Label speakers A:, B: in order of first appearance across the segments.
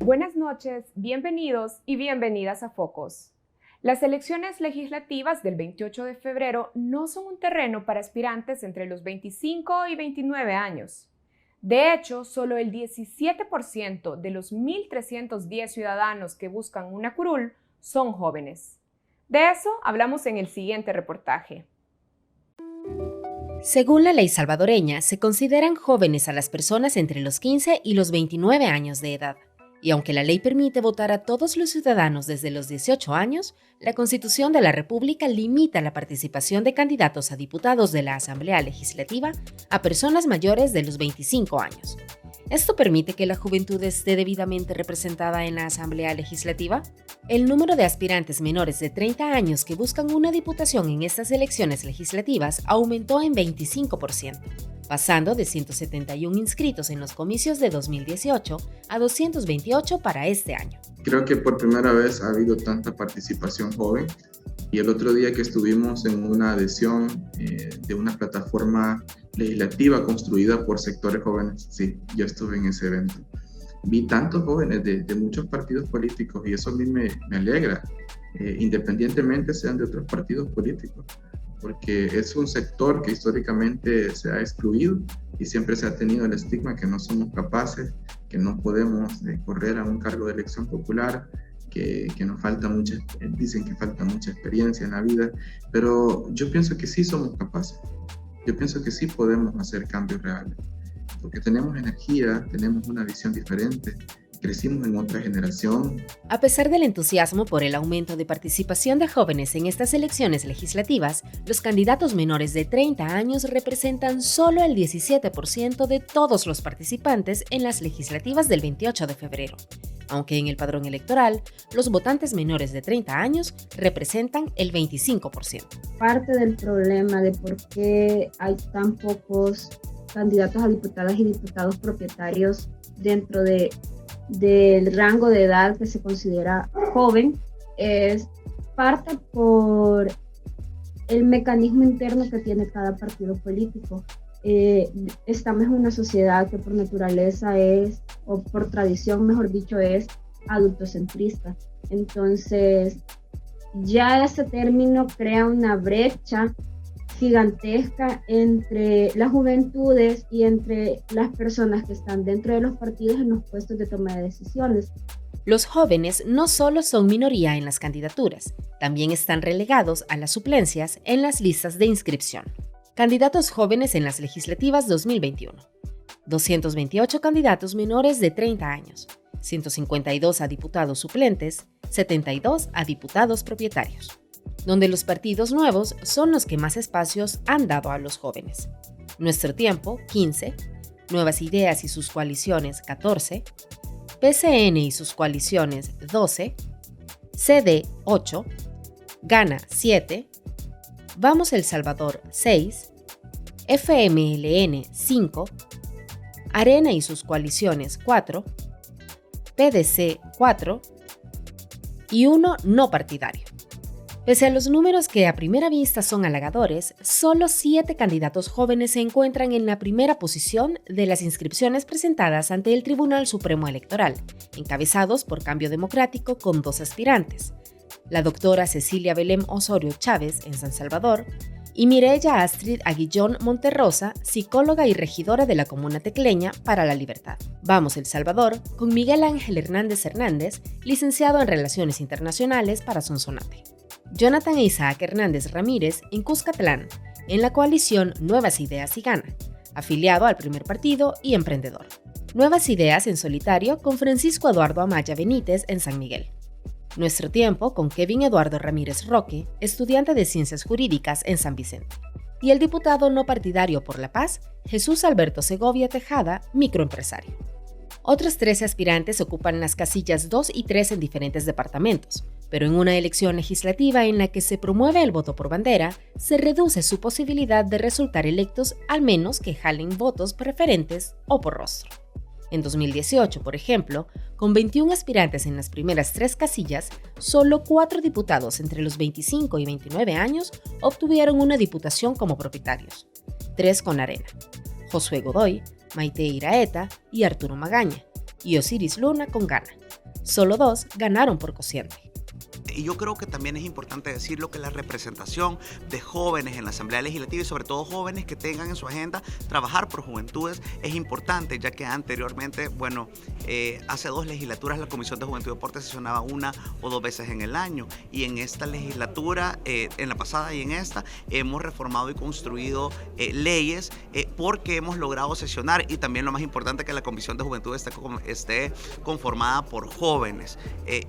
A: Buenas noches, bienvenidos y bienvenidas a Focos. Las elecciones legislativas del 28 de febrero no son un terreno para aspirantes entre los 25 y 29 años. De hecho, solo el 17% de los 1.310 ciudadanos que buscan una curul son jóvenes. De eso hablamos en el siguiente reportaje.
B: Según la ley salvadoreña, se consideran jóvenes a las personas entre los 15 y los 29 años de edad. Y aunque la ley permite votar a todos los ciudadanos desde los 18 años, la Constitución de la República limita la participación de candidatos a diputados de la Asamblea Legislativa a personas mayores de los 25 años. ¿Esto permite que la juventud esté debidamente representada en la Asamblea Legislativa? El número de aspirantes menores de 30 años que buscan una diputación en estas elecciones legislativas aumentó en 25%, pasando de 171 inscritos en los comicios de 2018 a 228 para este año.
C: Creo que por primera vez ha habido tanta participación joven y el otro día que estuvimos en una adhesión de una plataforma legislativa construida por sectores jóvenes, sí, yo estuve en ese evento. Vi tantos jóvenes de muchos partidos políticos y eso a mí me alegra, independientemente sean de otros partidos políticos, porque es un sector que históricamente se ha excluido y siempre se ha tenido el estigma que no somos capaces, que no podemos correr a un cargo de elección popular, que nos falta mucha, dicen que falta mucha experiencia en la vida, pero yo pienso que sí somos capaces, yo pienso que sí podemos hacer cambios reales, porque tenemos energía, tenemos una visión diferente, crecimos en otra generación.
B: A pesar del entusiasmo por el aumento de participación de jóvenes en estas elecciones legislativas, los candidatos menores de 30 años representan solo el 17% de todos los participantes en las legislativas del 28 de febrero, aunque en el padrón electoral, los votantes menores de 30 años representan el 25%.
D: Parte del problema de por qué hay tan pocos candidatos a diputadas y diputados propietarios dentro del rango de edad que se considera joven es parte por el mecanismo interno que tiene cada partido político. Estamos en una sociedad que por naturaleza es, o por tradición mejor dicho, es adultocentrista. Entonces, ya ese término crea una brecha gigantesca entre las juventudes y entre las personas que están dentro de los partidos en los puestos de toma de decisiones.
B: Los jóvenes no solo son minoría en las candidaturas, también están relegados a las suplencias en las listas de inscripción. Candidatos jóvenes en las legislativas 2021. 228 candidatos menores de 30 años, 152 a diputados suplentes, 72 a diputados propietarios, donde los partidos nuevos son los que más espacios han dado a los jóvenes. Nuestro Tiempo, 15, Nuevas Ideas y sus coaliciones, 14, PCN y sus coaliciones, 12, CD, 8, Gana, 7, Vamos El Salvador, 6, FMLN, 5, Arena y sus coaliciones, 4, PDC, 4 y 1 no partidario. Pese a los números que a primera vista son halagadores, solo 7 candidatos jóvenes se encuentran en la primera posición de las inscripciones presentadas ante el Tribunal Supremo Electoral, encabezados por Cambio Democrático con 2 aspirantes, la doctora Cecilia Belém Osorio Chávez en San Salvador y Mireya Astrid Aguillón Monterrosa, psicóloga y regidora de la Comuna Tecleña para la Libertad. Vamos El Salvador con Miguel Ángel Hernández Hernández, licenciado en Relaciones Internacionales para Sonsonate. Jonathan Isaac Hernández Ramírez en Cuscatlán, en la coalición Nuevas Ideas y Gana, afiliado al Primer Partido y emprendedor. Nuevas Ideas en solitario con Francisco Eduardo Amaya Benítez en San Miguel. Nuestro Tiempo con Kevin Eduardo Ramírez Roque, estudiante de Ciencias Jurídicas en San Vicente. Y el diputado no partidario por la Paz, Jesús Alberto Segovia Tejada, microempresario. Otros 13 aspirantes ocupan las casillas 2 y 3 en diferentes departamentos, pero en una elección legislativa en la que se promueve el voto por bandera, se reduce su posibilidad de resultar electos al menos que jalen votos preferentes o por rostro. En 2018, por ejemplo, con 21 aspirantes en las primeras 3 casillas, solo 4 diputados entre los 25 y 29 años obtuvieron una diputación como propietarios, 3 con Arena: Josué Godoy, Maite Iraeta y Arturo Magaña, y Osiris Luna con Gana. solo 2 ganaron por cociente.
E: Y yo creo que también es importante decirlo que la representación de jóvenes en la Asamblea Legislativa y sobre todo jóvenes que tengan en su agenda trabajar por juventudes es importante, ya que anteriormente, hace 2 legislaturas la Comisión de Juventud y Deporte sesionaba 1 o 2 veces en el año, y en esta legislatura, en la pasada y en esta, hemos reformado y construido leyes porque hemos logrado sesionar, y también lo más importante, que la Comisión de Juventud esté conformada por jóvenes,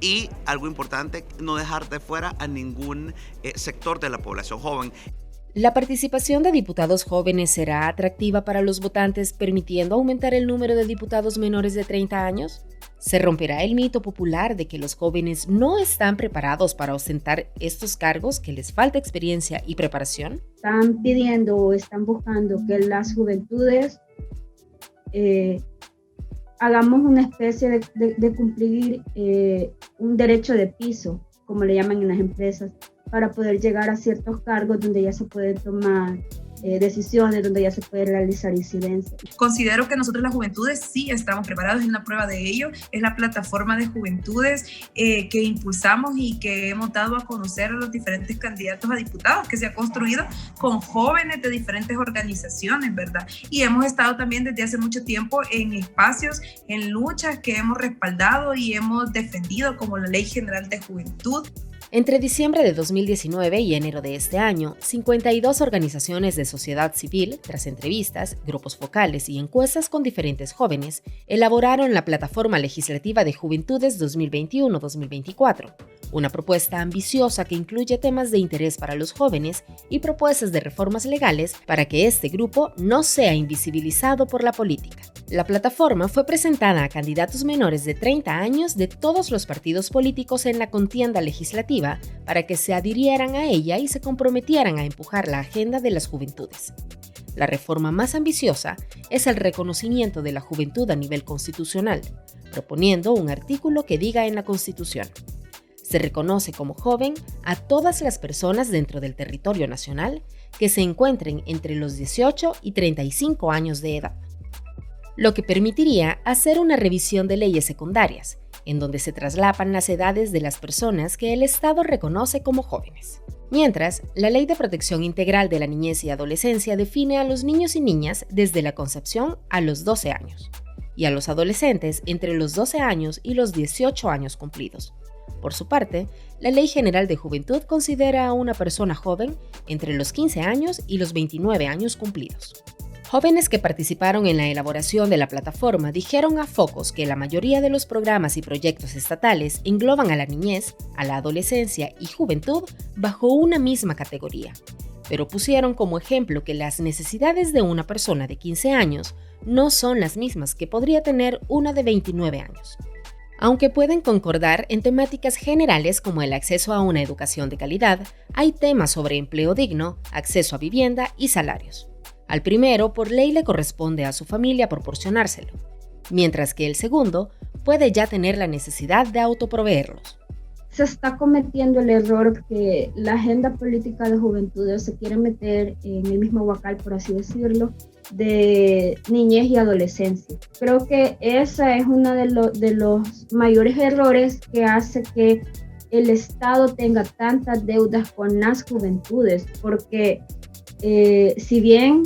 E: y algo importante, no dejar de fuera a ningún sector de la población joven.
B: ¿La participación de diputados jóvenes será atractiva para los votantes, permitiendo aumentar el número de diputados menores de 30 años? ¿Se romperá el mito popular de que los jóvenes no están preparados para ostentar estos cargos, que les falta experiencia y preparación?
D: Están pidiendo o están buscando que las juventudes hagamos una especie de cumplir un derecho de piso, como le llaman en las empresas, para poder llegar a ciertos cargos donde ya se pueden tomar decisiones, donde ya se puede realizar incidencias.
F: Considero que nosotros las juventudes sí estamos preparados, y una prueba de ello es la plataforma de juventudes que impulsamos y que hemos dado a conocer a los diferentes candidatos a diputados, que se ha construido con jóvenes de diferentes organizaciones, ¿verdad? Y hemos estado también desde hace mucho tiempo en espacios, en luchas que hemos respaldado y hemos defendido, como la Ley General de Juventud.
B: Entre diciembre de 2019 y enero de este año, 52 organizaciones de sociedad civil, tras entrevistas, grupos focales y encuestas con diferentes jóvenes, elaboraron la Plataforma Legislativa de Juventudes 2021-2024, una propuesta ambiciosa que incluye temas de interés para los jóvenes y propuestas de reformas legales para que este grupo no sea invisibilizado por la política. La plataforma fue presentada a candidatos menores de 30 años de todos los partidos políticos en la contienda legislativa para que se adhirieran a ella y se comprometieran a empujar la agenda de las juventudes. La reforma más ambiciosa es el reconocimiento de la juventud a nivel constitucional, proponiendo un artículo que diga en la Constitución: se reconoce como joven a todas las personas dentro del territorio nacional que se encuentren entre los 18 y 35 años de edad, lo que permitiría hacer una revisión de leyes secundarias, en donde se traslapan las edades de las personas que el Estado reconoce como jóvenes. Mientras, la Ley de Protección Integral de la Niñez y Adolescencia define a los niños y niñas desde la concepción a los 12 años, y a los adolescentes entre los 12 años y los 18 años cumplidos. Por su parte, la Ley General de Juventud considera a una persona joven entre los 15 años y los 29 años cumplidos. Jóvenes que participaron en la elaboración de la plataforma dijeron a Focos que la mayoría de los programas y proyectos estatales engloban a la niñez, a la adolescencia y juventud bajo una misma categoría, pero pusieron como ejemplo que las necesidades de una persona de 15 años no son las mismas que podría tener una de 29 años. Aunque pueden concordar en temáticas generales como el acceso a una educación de calidad, hay temas sobre empleo digno, acceso a vivienda y salarios. Al primero, por ley, le corresponde a su familia proporcionárselo, mientras que el segundo puede ya tener la necesidad de autoproveerlos.
D: Se está cometiendo el error que la agenda política de juventudes se quiere meter en el mismo huacal, por así decirlo, de niñez y adolescencia. Creo que ese es uno de los mayores errores que hace que el Estado tenga tantas deudas con las juventudes, porque si bien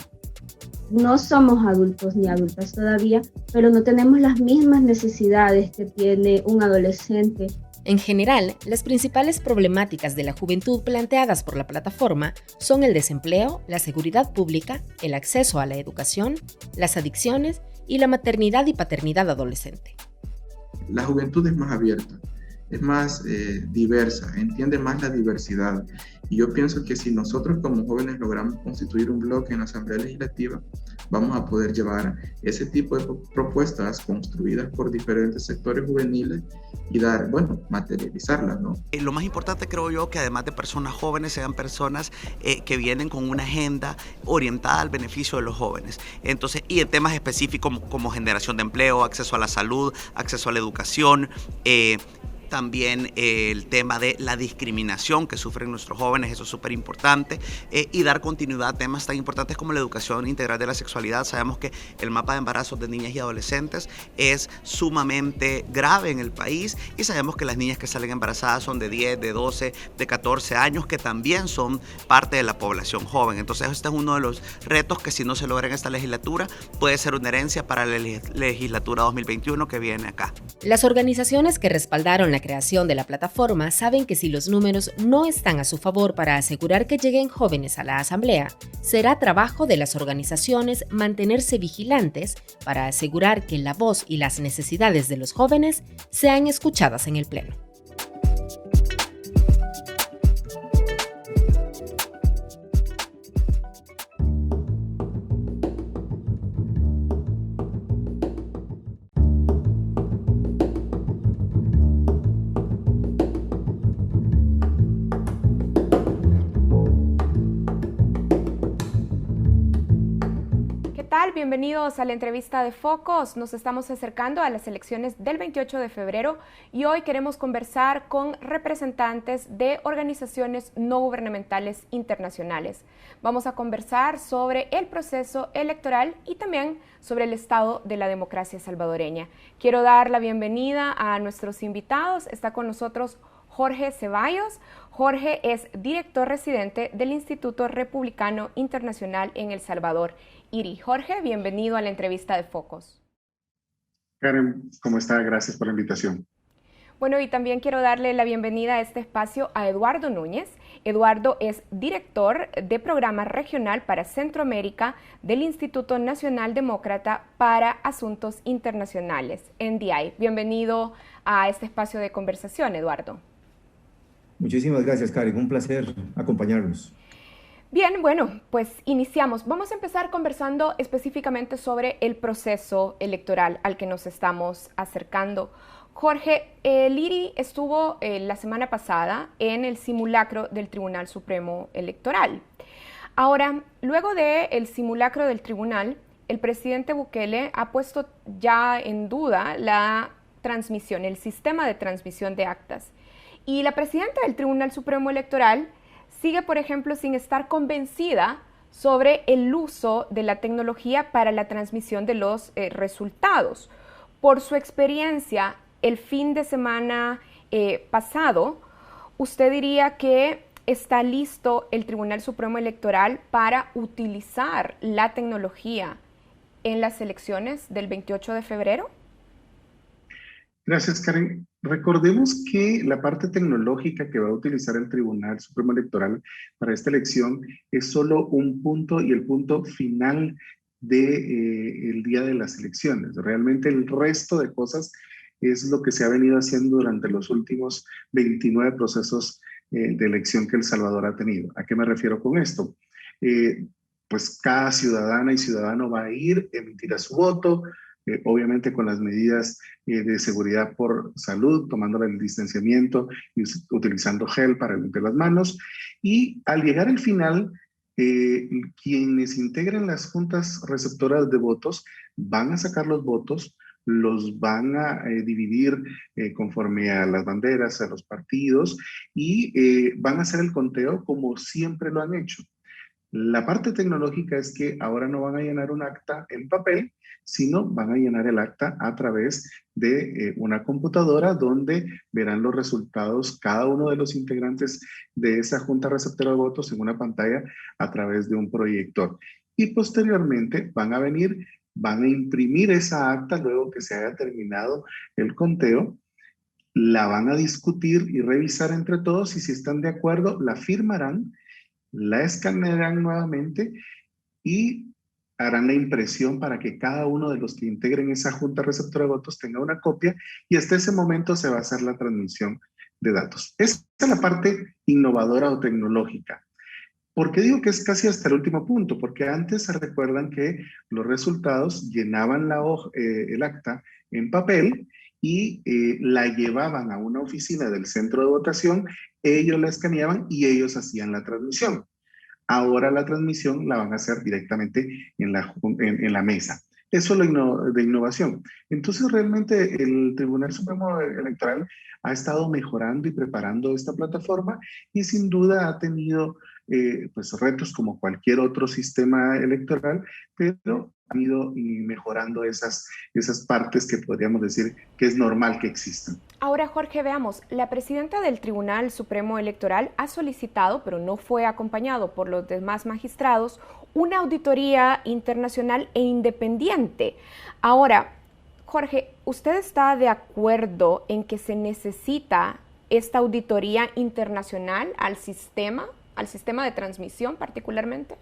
D: no somos adultos ni adultas todavía, pero no tenemos las mismas necesidades que tiene un adolescente.
B: En general, las principales problemáticas de la juventud planteadas por la plataforma son el desempleo, la seguridad pública, el acceso a la educación, las adicciones y la maternidad y paternidad adolescente.
C: La juventud es más abierta, es más diversa, entiende más la diversidad. Y yo pienso que si nosotros como jóvenes logramos constituir un bloque en la Asamblea Legislativa, vamos a poder llevar ese tipo de propuestas construidas por diferentes sectores juveniles y materializarlas, ¿no?
E: Lo más importante, creo yo, que además de personas jóvenes, sean personas que vienen con una agenda orientada al beneficio de los jóvenes. Entonces, y en temas específicos como generación de empleo, acceso a la salud, acceso a la educación, también el tema de la discriminación que sufren nuestros jóvenes, eso es súper importante, y dar continuidad a temas tan importantes como la educación integral de la sexualidad. Sabemos que el mapa de embarazos de niñas y adolescentes es sumamente grave en el país y sabemos que las niñas que salen embarazadas son de 10, de 12, de 14 años, que también son parte de la población joven. Entonces este es uno de los retos que, si no se logra en esta legislatura, puede ser una herencia para la legislatura 2021 que viene acá.
B: Las organizaciones que respaldaron la creación de la plataforma saben que si los números no están a su favor para asegurar que lleguen jóvenes a la asamblea, será trabajo de las organizaciones mantenerse vigilantes para asegurar que la voz y las necesidades de los jóvenes sean escuchadas en el Pleno.
A: Bienvenidos a la entrevista de Focos. Nos estamos acercando a las elecciones del 28 de febrero y hoy queremos conversar con representantes de organizaciones no gubernamentales internacionales. Vamos a conversar sobre el proceso electoral y también sobre el estado de la democracia salvadoreña. Quiero dar la bienvenida a nuestros invitados. Está con nosotros Jorge Ceballos. Jorge es director residente del Instituto Republicano Internacional en El Salvador, IRI. Jorge, bienvenido a la entrevista de Focos.
G: Karen, ¿cómo está? Gracias por la invitación.
A: Bueno, y también quiero darle la bienvenida a este espacio a Eduardo Núñez. Eduardo es director de programa regional para Centroamérica del Instituto Nacional Demócrata para Asuntos Internacionales, NDI. Bienvenido a este espacio de conversación, Eduardo.
H: Muchísimas gracias, Karen. Un placer acompañarnos.
A: Bien, bueno, pues iniciamos. Vamos a empezar conversando específicamente sobre el proceso electoral al que nos estamos acercando. Jorge, el IRI estuvo la semana pasada en el simulacro del Tribunal Supremo Electoral. Ahora, luego del simulacro del tribunal, el presidente Bukele ha puesto ya en duda la transmisión, el sistema de transmisión de actas. Y la presidenta del Tribunal Supremo Electoral sigue, por ejemplo, sin estar convencida sobre el uso de la tecnología para la transmisión de los resultados. Por su experiencia, el fin de semana pasado, ¿usted diría que está listo el Tribunal Supremo Electoral para utilizar la tecnología en las elecciones del 28 de febrero?
G: Gracias, Karen. Recordemos que la parte tecnológica que va a utilizar el Tribunal Supremo Electoral para esta elección es solo un punto y el punto final del día de las elecciones. Realmente el resto de cosas es lo que se ha venido haciendo durante los últimos 29 procesos de elección que El Salvador ha tenido. ¿A qué me refiero con esto? Pues cada ciudadana y ciudadano va a ir, emitirá su voto, obviamente con las medidas de seguridad por salud, tomando el distanciamiento y utilizando gel para limpiar las manos. Y al llegar al final, quienes integren las juntas receptoras de votos van a sacar los votos, los van a dividir conforme a las banderas, a los partidos, y van a hacer el conteo como siempre lo han hecho. La parte tecnológica es que ahora no van a llenar un acta en papel, sino van a llenar el acta a través de una computadora donde verán los resultados cada uno de los integrantes de esa junta receptora de votos en una pantalla a través de un proyector. Y posteriormente van a venir, van a imprimir esa acta luego que se haya terminado el conteo, la van a discutir y revisar entre todos y si están de acuerdo la firmarán, la escanearán nuevamente y harán la impresión para que cada uno de los que integren esa junta receptora de votos tenga una copia y hasta ese momento se va a hacer la transmisión de datos. Esta es la parte innovadora o tecnológica. ¿Por qué digo que es casi hasta el último punto? Porque antes se recuerdan que los resultados llenaban el acta en papel y la llevaban a una oficina del centro de votación, ellos la escaneaban y ellos hacían la transmisión. Ahora la transmisión la van a hacer directamente en la mesa. Eso es de innovación. Entonces, realmente el Tribunal Supremo Electoral ha estado mejorando y preparando esta plataforma y sin duda ha tenido pues retos como cualquier otro sistema electoral, pero ha ido mejorando esas partes que podríamos decir que es normal que existan.
A: Ahora, Jorge, veamos, la presidenta del Tribunal Supremo Electoral ha solicitado, pero no fue acompañado por los demás magistrados, una auditoría internacional e independiente. Ahora, Jorge, ¿usted está de acuerdo en que se necesita esta auditoría internacional al sistema de transmisión particularmente?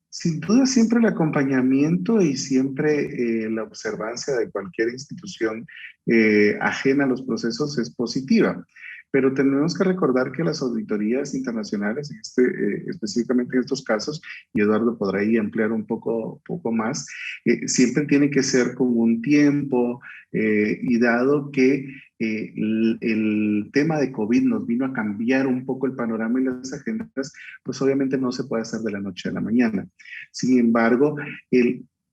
G: Sin duda, siempre el acompañamiento y siempre la observancia de cualquier institución ajena a los procesos es positiva. Pero tenemos que recordar que las auditorías internacionales, específicamente en estos casos, y Eduardo podrá ahí ampliar un poco más, siempre tiene que ser con un tiempo y dado que el tema de COVID nos vino a cambiar un poco el panorama y las agendas, pues obviamente no se puede hacer de la noche a la mañana. Sin embargo,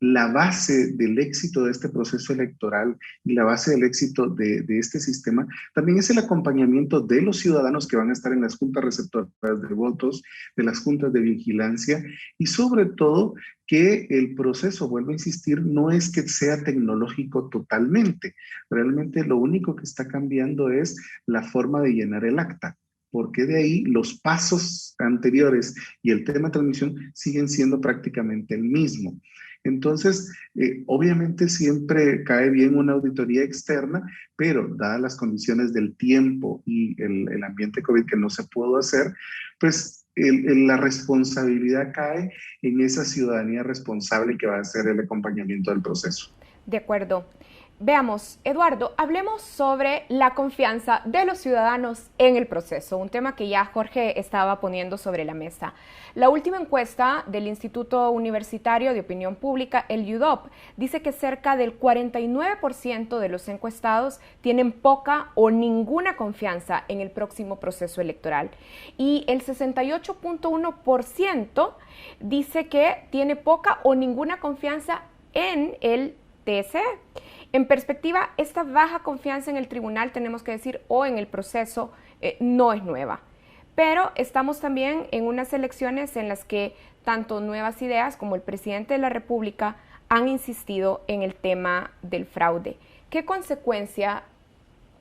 G: la base del éxito de este proceso electoral y la base del éxito de este sistema también es el acompañamiento de los ciudadanos que van a estar en las juntas receptoras de votos, de las juntas de vigilancia y sobre todo que el proceso, vuelvo a insistir, no es que sea tecnológico totalmente. Realmente lo único que está cambiando es la forma de llenar el acta, porque de ahí los pasos anteriores y el tema de transmisión siguen siendo prácticamente el mismo. Entonces, obviamente siempre cae bien una auditoría externa, pero dadas las condiciones del tiempo y el ambiente COVID que no se pudo hacer, pues la responsabilidad cae en esa ciudadanía responsable que va a hacer el acompañamiento del proceso.
A: De acuerdo. Veamos, Eduardo, hablemos sobre la confianza de los ciudadanos en el proceso, un tema que ya Jorge estaba poniendo sobre la mesa. La última encuesta del Instituto Universitario de Opinión Pública, el UDOP, dice que cerca del 49% de los encuestados tienen poca o ninguna confianza en el próximo proceso electoral y el 68.1% dice que tiene poca o ninguna confianza en el TSE. En perspectiva, esta baja confianza en el tribunal, tenemos que decir, o en el proceso, no es nueva. Pero estamos también en unas elecciones en las que tanto Nuevas Ideas como el presidente de la República han insistido en el tema del fraude. ¿Qué consecuencia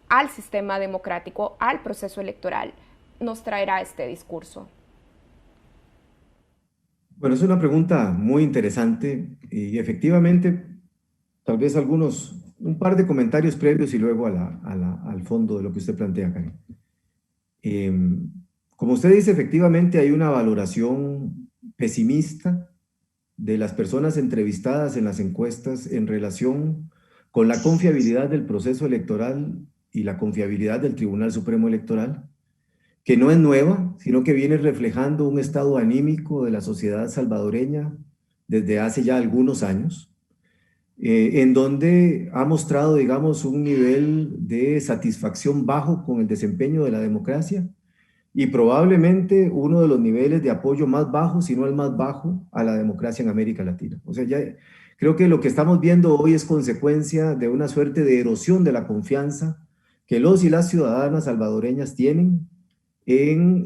A: al sistema democrático, al proceso electoral, nos traerá este discurso?
H: Bueno, es una pregunta muy interesante y efectivamente, tal vez un par de comentarios previos y luego al fondo de lo que usted plantea, Karen. Como usted dice, efectivamente hay una valoración pesimista de las personas entrevistadas en las encuestas en relación con la confiabilidad del proceso electoral y la confiabilidad del Tribunal Supremo Electoral, que no es nueva, sino que viene reflejando un estado anímico de la sociedad salvadoreña desde hace ya algunos años, en donde ha mostrado, digamos, un nivel de satisfacción bajo con el desempeño de la democracia y probablemente uno de los niveles de apoyo más bajos, si no el más bajo, a la democracia en América Latina. O sea, ya creo que lo que estamos viendo hoy es consecuencia de una suerte de erosión de la confianza que los y las ciudadanas salvadoreñas tienen en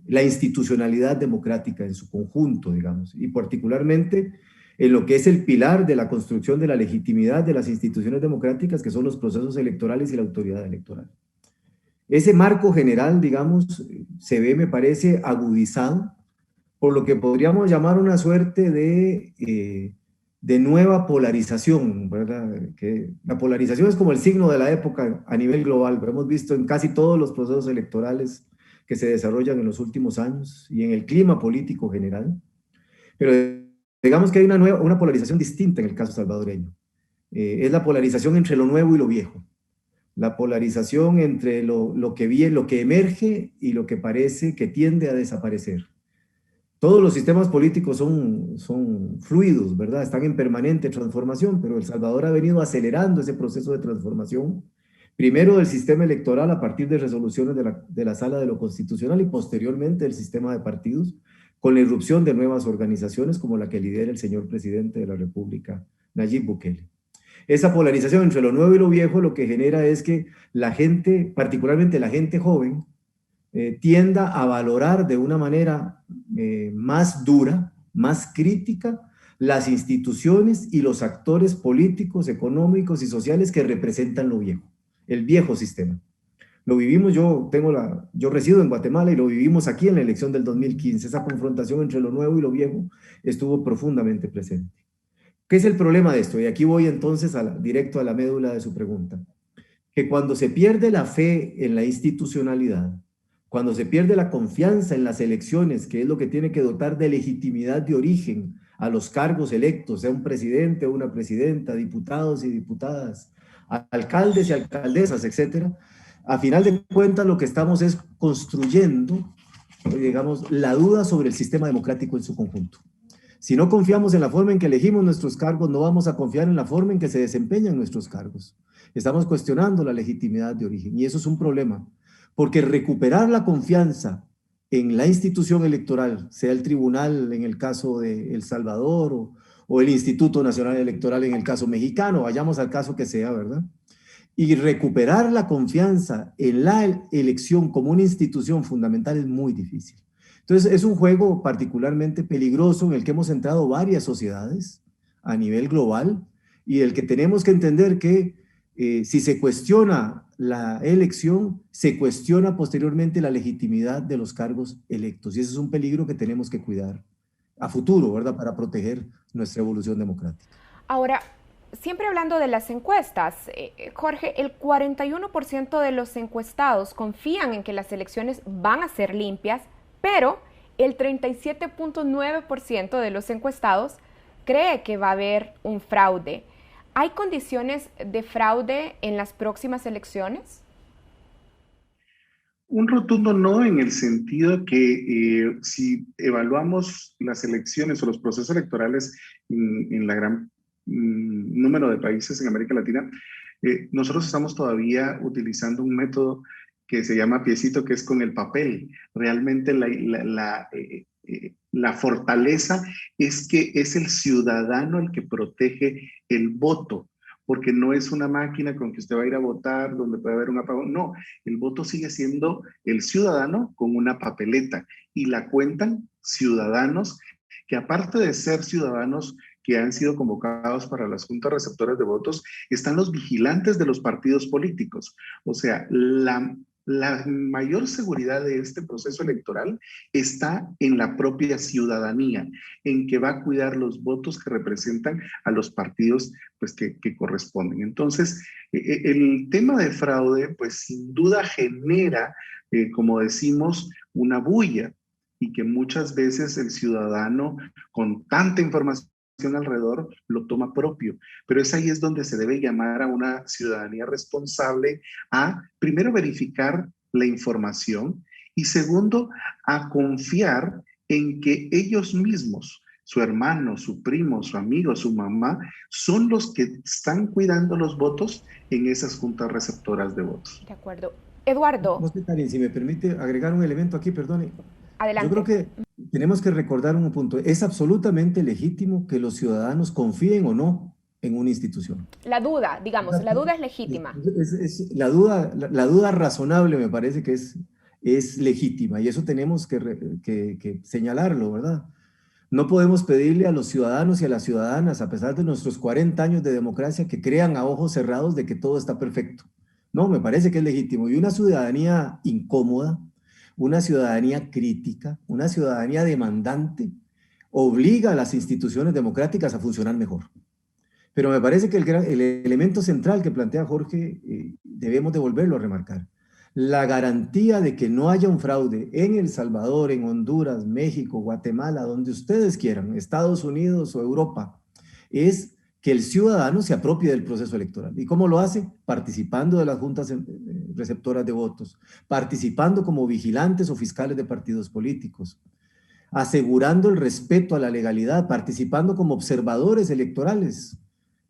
H: la institucionalidad democrática en su conjunto, digamos, y particularmente en lo que es el pilar de la construcción de la legitimidad de las instituciones democráticas, que son los procesos electorales y la autoridad electoral. Ese marco general, digamos, se ve, me parece, agudizado por lo que podríamos llamar una suerte de nueva polarización, ¿verdad? Que la polarización es como el signo de la época a nivel global. Lo hemos visto en casi todos los procesos electorales que se desarrollan en los últimos años y en el clima político general. Pero digamos que hay una polarización distinta en el caso salvadoreño. Es la polarización entre lo nuevo y lo viejo. La polarización entre lo que emerge y lo que parece que tiende a desaparecer. Todos los sistemas políticos son fluidos, ¿verdad? Están en permanente transformación, pero El Salvador ha venido acelerando ese proceso de transformación, primero del sistema electoral a partir de resoluciones de la Sala de lo Constitucional y posteriormente del sistema de partidos, con la irrupción de nuevas organizaciones como la que lidera el señor presidente de la República, Nayib Bukele. Esa polarización entre lo nuevo y lo viejo lo que genera es que la gente, particularmente la gente joven, tienda a valorar de una manera más dura, más crítica, las instituciones y los actores políticos, económicos y sociales que representan lo viejo, el viejo sistema. Lo vivimos, yo resido en Guatemala y lo vivimos aquí en la elección del 2015. Esa confrontación entre lo nuevo y lo viejo estuvo profundamente presente. ¿Qué es el problema de esto? Y aquí voy entonces directo a la médula de su pregunta. Que cuando se pierde la fe en la institucionalidad, cuando se pierde la confianza en las elecciones, que es lo que tiene que dotar de legitimidad de origen a los cargos electos, sea un presidente o una presidenta, diputados y diputadas, alcaldes y alcaldesas, etcétera, a final de cuentas lo que estamos es construyendo, digamos, la duda sobre el sistema democrático en su conjunto. Si no confiamos en la forma en que elegimos nuestros cargos, no vamos a confiar en la forma en que se desempeñan nuestros cargos. Estamos cuestionando la legitimidad de origen y eso es un problema, porque recuperar la confianza en la institución electoral, sea el tribunal en el caso de El Salvador o el Instituto Nacional Electoral en el caso mexicano, vayamos al caso que sea, ¿verdad? Y recuperar la confianza en la elección como una institución fundamental es muy difícil. Entonces, es un juego particularmente peligroso en el que hemos entrado varias sociedades a nivel global y del que tenemos que entender que si se cuestiona la elección, se cuestiona posteriormente la legitimidad de los cargos electos. Y ese es un peligro que tenemos que cuidar a futuro, ¿verdad? Para proteger nuestra evolución democrática.
A: Ahora, siempre hablando de las encuestas, Jorge, el 41% de los encuestados confían en que las elecciones van a ser limpias, pero el 37.9% de los encuestados cree que va a haber un fraude. ¿Hay condiciones de fraude en las próximas elecciones?
G: Un rotundo no, en el sentido que si evaluamos las elecciones o los procesos electorales en la gran número de países en América Latina, nosotros estamos todavía utilizando un método que se llama piecito, que es con el papel. Realmente la fortaleza es que es el ciudadano el que protege el voto, porque no es una máquina con que usted va a ir a votar, donde puede haber un apagón. No, el voto sigue siendo el ciudadano con una papeleta y la cuentan ciudadanos que, aparte de ser ciudadanos que han sido convocados para las juntas receptoras de votos, están los vigilantes de los partidos políticos. O sea, la mayor seguridad de este proceso electoral está en la propia ciudadanía, en que va a cuidar los votos que representan a los partidos pues, que corresponden. Entonces, el tema de fraude, pues sin duda genera, como decimos, una bulla, y que muchas veces el ciudadano, con tanta información alrededor, lo toma propio. Pero ahí es donde se debe llamar a una ciudadanía responsable a, primero, verificar la información y, segundo, a confiar en que ellos mismos, su hermano, su primo, su amigo, su mamá, son los que están cuidando los votos en esas juntas receptoras de votos.
A: De acuerdo. Eduardo.
H: No sé, Karin, si me permite agregar un elemento aquí, perdone.
A: Adelante.
H: Yo creo que tenemos que recordar un punto. Es absolutamente legítimo que los ciudadanos confíen o no en una institución.
A: La duda, digamos, la duda es legítima.
H: La duda razonable me parece que es legítima y eso tenemos que señalarlo, ¿verdad? No podemos pedirle a los ciudadanos y a las ciudadanas, a pesar de nuestros 40 años de democracia, que crean a ojos cerrados de que todo está perfecto. No, me parece que es legítimo. Y una ciudadanía incómoda, una ciudadanía crítica, una ciudadanía demandante, obliga a las instituciones democráticas a funcionar mejor. Pero me parece que el elemento central que plantea Jorge debemos de volverlo a remarcar. La garantía de que no haya un fraude en El Salvador, en Honduras, México, Guatemala, donde ustedes quieran, Estados Unidos o Europa, es que el ciudadano se apropie del proceso electoral. ¿Y cómo lo hace? Participando de las juntas receptoras de votos, participando como vigilantes o fiscales de partidos políticos, asegurando el respeto a la legalidad, participando como observadores electorales,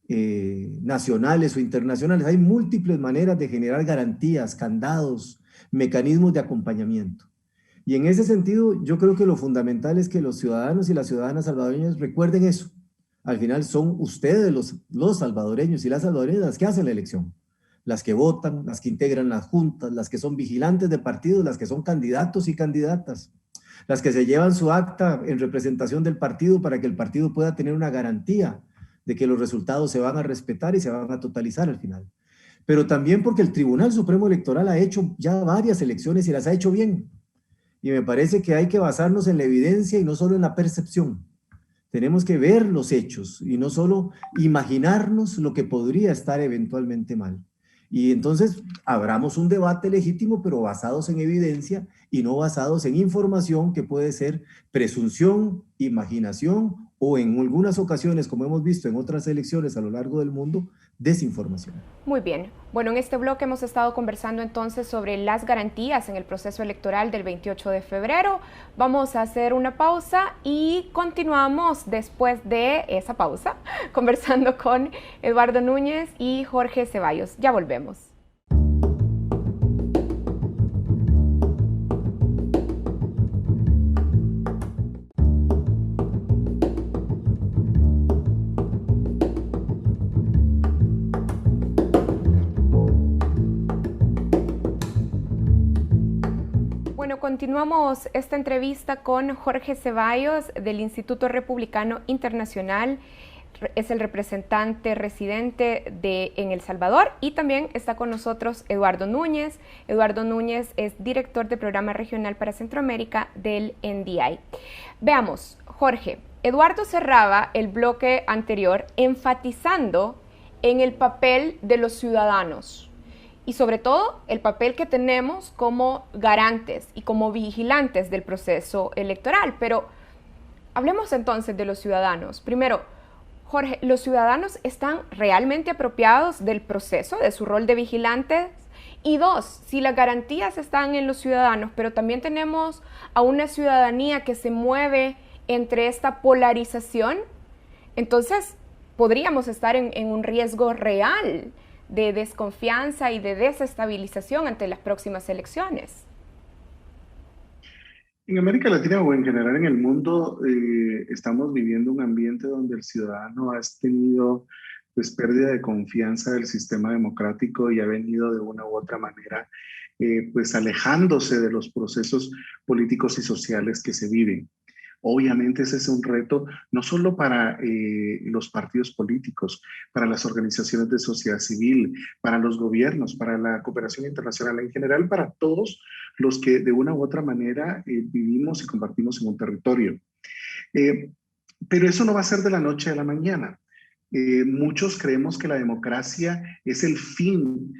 H: nacionales o internacionales. Hay múltiples maneras de generar garantías, candados, mecanismos de acompañamiento. Y en ese sentido, yo creo que lo fundamental es que los ciudadanos y las ciudadanas salvadoreñas recuerden eso. Al final son ustedes los salvadoreños y las salvadoreñas las que hacen la elección, las que votan, las que integran las juntas, las que son vigilantes de partidos, las que son candidatos y candidatas, las que se llevan su acta en representación del partido para que el partido pueda tener una garantía de que los resultados se van a respetar y se van a totalizar al final. Pero también porque el Tribunal Supremo Electoral ha hecho ya varias elecciones y las ha hecho bien. Y me parece que hay que basarnos en la evidencia y no solo en la percepción. Tenemos que ver los hechos y no solo imaginarnos lo que podría estar eventualmente mal. Y entonces abramos un debate legítimo, pero basados en evidencia y no basados en información que puede ser presunción, imaginación o en algunas ocasiones, como hemos visto en otras elecciones a lo largo del mundo, desinformación.
A: Muy bien. Bueno, en este bloque hemos estado conversando entonces sobre las garantías en el proceso electoral del 28 de febrero. Vamos a hacer una pausa y continuamos después de esa pausa conversando con Eduardo Núñez y Jorge Ceballos. Ya volvemos. Bueno, continuamos esta entrevista con Jorge Ceballos del Instituto Republicano Internacional. Es el representante residente en El Salvador y también está con nosotros Eduardo Núñez. Eduardo Núñez es director de Programa Regional para Centroamérica del NDI. Veamos, Jorge, Eduardo cerraba el bloque anterior enfatizando en el papel de los ciudadanos y sobre todo el papel que tenemos como garantes y como vigilantes del proceso electoral. Pero hablemos entonces de los ciudadanos. Primero, Jorge, ¿los ciudadanos están realmente apropiados del proceso, de su rol de vigilantes? Y dos, si las garantías están en los ciudadanos, pero también tenemos a una ciudadanía que se mueve entre esta polarización, entonces podríamos estar en un riesgo real de desconfianza y de desestabilización ante las próximas elecciones.
G: En América Latina o en general en el mundo estamos viviendo un ambiente donde el ciudadano ha tenido pues pérdida de confianza del sistema democrático y ha venido de una u otra manera pues alejándose de los procesos políticos y sociales que se viven. Obviamente ese es un reto no solo para los partidos políticos, para las organizaciones de sociedad civil, para los gobiernos, para la cooperación internacional en general, para todos los que de una u otra manera vivimos y compartimos en un territorio. Pero eso no va a ser de la noche a la mañana. Muchos creemos que la democracia es el fin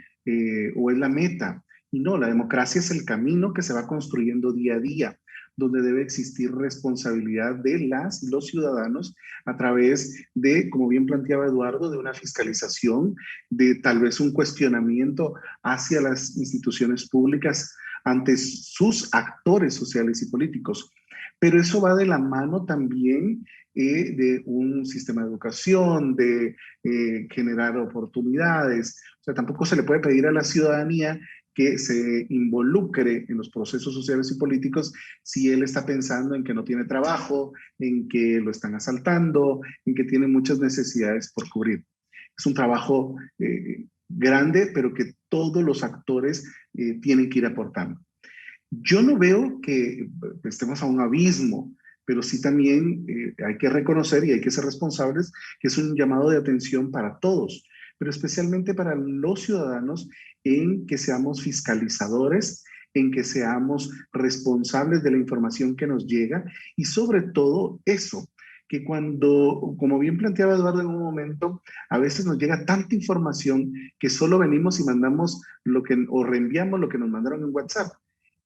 G: o es la meta. Y no, la democracia es el camino que se va construyendo día a día, donde debe existir responsabilidad de las y los ciudadanos a través de, como bien planteaba Eduardo, de una fiscalización, de tal vez un cuestionamiento hacia las instituciones públicas ante sus actores sociales y políticos. Pero eso va de la mano también de un sistema de educación, de generar oportunidades. O sea, tampoco se le puede pedir a la ciudadanía que se involucre en los procesos sociales y políticos si él está pensando en que no tiene trabajo, en que lo están asaltando, en que tiene muchas necesidades por cubrir. Es un trabajo grande, pero que todos los actores tienen que ir aportando. Yo no veo que estemos a un abismo, pero sí también hay que reconocer y hay que ser responsables que es un llamado de atención para todos, pero especialmente para los ciudadanos, en que seamos fiscalizadores, en que seamos responsables de la información que nos llega y sobre todo eso, que cuando, como bien planteaba Eduardo en un momento, a veces nos llega tanta información que solo venimos y mandamos o reenviamos lo que nos mandaron en WhatsApp.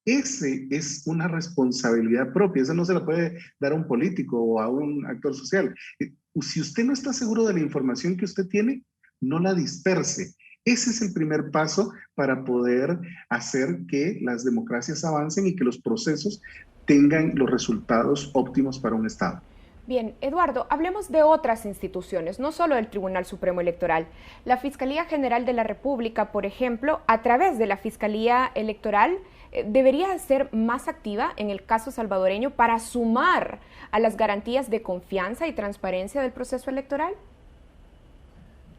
G: Ese es una responsabilidad propia, esa no se la puede dar a un político o a un actor social. Si usted no está seguro de la información que usted tiene, no la disperse. Ese es el primer paso para poder hacer que las democracias avancen y que los procesos tengan los resultados óptimos para un Estado.
A: Bien, Eduardo, hablemos de otras instituciones, no solo del Tribunal Supremo Electoral. La Fiscalía General de la República, por ejemplo, a través de la Fiscalía Electoral, debería ser más activa en el caso salvadoreño para sumar a las garantías de confianza y transparencia del proceso electoral.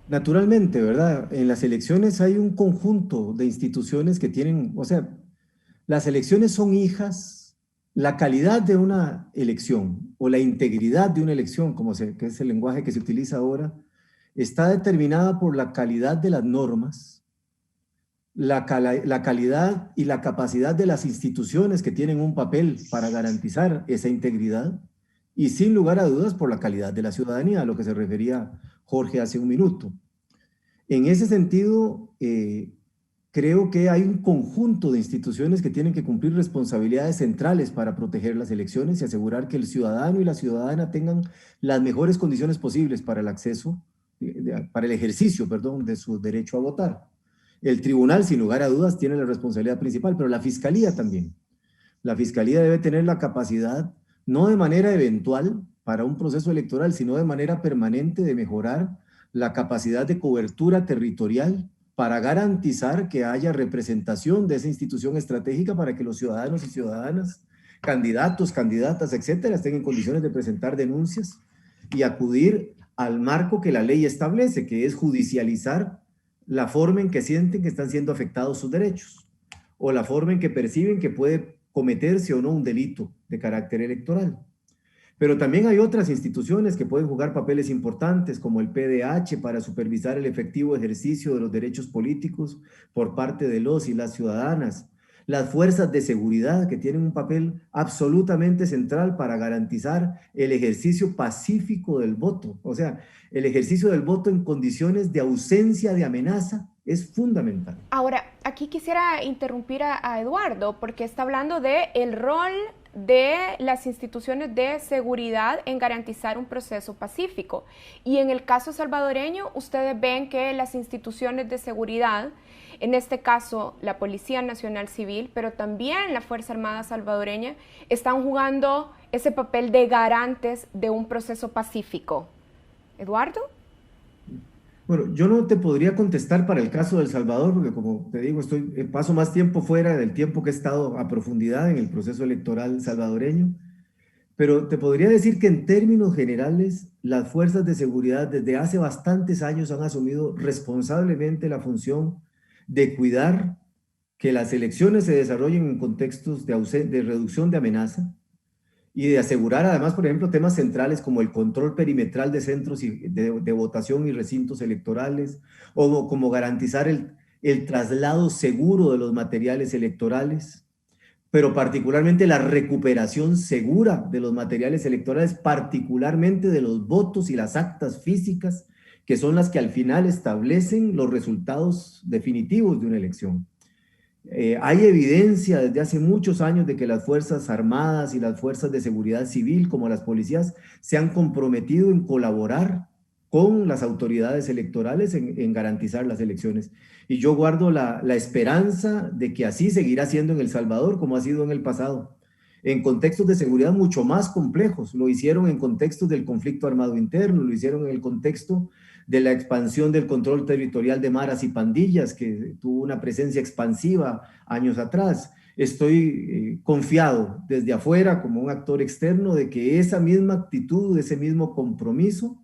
H: Naturalmente, ¿verdad? En las elecciones hay un conjunto de instituciones que tienen, o sea, las elecciones son hijas. La calidad de una elección o la integridad de una elección, que es el lenguaje que se utiliza ahora, está determinada por la calidad de las normas, la calidad y la capacidad de las instituciones que tienen un papel para garantizar esa integridad y sin lugar a dudas por la calidad de la ciudadanía, a lo que se refería Jorge hace un minuto. En ese sentido, creo que hay un conjunto de instituciones que tienen que cumplir responsabilidades centrales para proteger las elecciones y asegurar que el ciudadano y la ciudadana tengan las mejores condiciones posibles para el acceso, para el ejercicio, perdón, de su derecho a votar. El tribunal, sin lugar a dudas, tiene la responsabilidad principal, pero la fiscalía también. La fiscalía debe tener la capacidad, no de manera eventual para un proceso electoral, sino de manera permanente de mejorar la capacidad de cobertura territorial para garantizar que haya representación de esa institución estratégica para que los ciudadanos y ciudadanas, candidatos, candidatas, etcétera, estén en condiciones de presentar denuncias y acudir al marco que la ley establece, que es judicializar la forma en que sienten que están siendo afectados sus derechos o la forma en que perciben que puede cometerse o no un delito de carácter electoral. Pero también hay otras instituciones que pueden jugar papeles importantes, como el PDH, para supervisar el efectivo ejercicio de los derechos políticos por parte de los y las ciudadanas. Las fuerzas de seguridad, que tienen un papel absolutamente central para garantizar el ejercicio pacífico del voto. O sea, el ejercicio del voto en condiciones de ausencia de amenaza es fundamental.
A: Ahora, aquí quisiera interrumpir a Eduardo, porque está hablando de el rol de las instituciones de seguridad en garantizar un proceso pacífico. Y en el caso salvadoreño, ustedes ven que las instituciones de seguridad, en este caso la Policía Nacional Civil, pero también la Fuerza Armada salvadoreña, están jugando ese papel de garantes de un proceso pacífico. ¿Eduardo?
H: Bueno, yo no te podría contestar para el caso de El Salvador, porque como te digo, paso más tiempo fuera del tiempo que he estado a profundidad en el proceso electoral salvadoreño, pero te podría decir que en términos generales, las fuerzas de seguridad desde hace bastantes años han asumido responsablemente la función de cuidar que las elecciones se desarrollen en contextos de reducción de amenaza, y de asegurar además, por ejemplo, temas centrales como el control perimetral de centros de votación y recintos electorales, o como garantizar el traslado seguro de los materiales electorales, pero particularmente la recuperación segura de los materiales electorales, particularmente de los votos y las actas físicas, que son las que al final establecen los resultados definitivos de una elección. Hay evidencia desde hace muchos años de que las Fuerzas Armadas y las Fuerzas de Seguridad Civil, como las policías, se han comprometido en colaborar con las autoridades electorales en garantizar las elecciones. Y yo guardo la esperanza de que así seguirá siendo en El Salvador como ha sido en el pasado, en contextos de seguridad mucho más complejos. Lo hicieron en contextos del conflicto armado interno, lo hicieron en el contexto de la expansión del control territorial de maras y pandillas, que tuvo una presencia expansiva años atrás. Estoy confiado desde afuera, como un actor externo, de que esa misma actitud, ese mismo compromiso,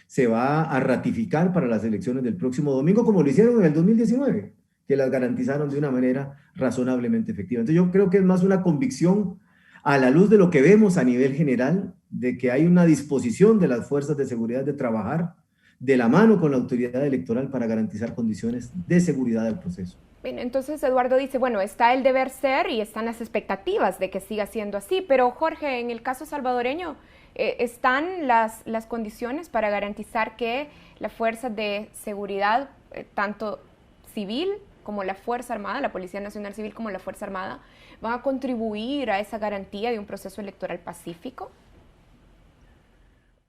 H: se va a ratificar para las elecciones del próximo domingo, como lo hicieron en el 2019, que las garantizaron de una manera razonablemente efectiva. Entonces yo creo que es más una convicción a la luz de lo que vemos a nivel general, de que hay una disposición de las fuerzas de seguridad de trabajar de la mano con la autoridad electoral para garantizar condiciones de seguridad del proceso.
A: Bien, entonces Eduardo dice, bueno, está el deber ser y están las expectativas de que siga siendo así, pero Jorge, en el caso salvadoreño, ¿están las condiciones para garantizar que las fuerzas de seguridad, tanto civil como la Fuerza Armada, la Policía Nacional Civil como la Fuerza Armada, van a contribuir a esa garantía de un proceso electoral pacífico?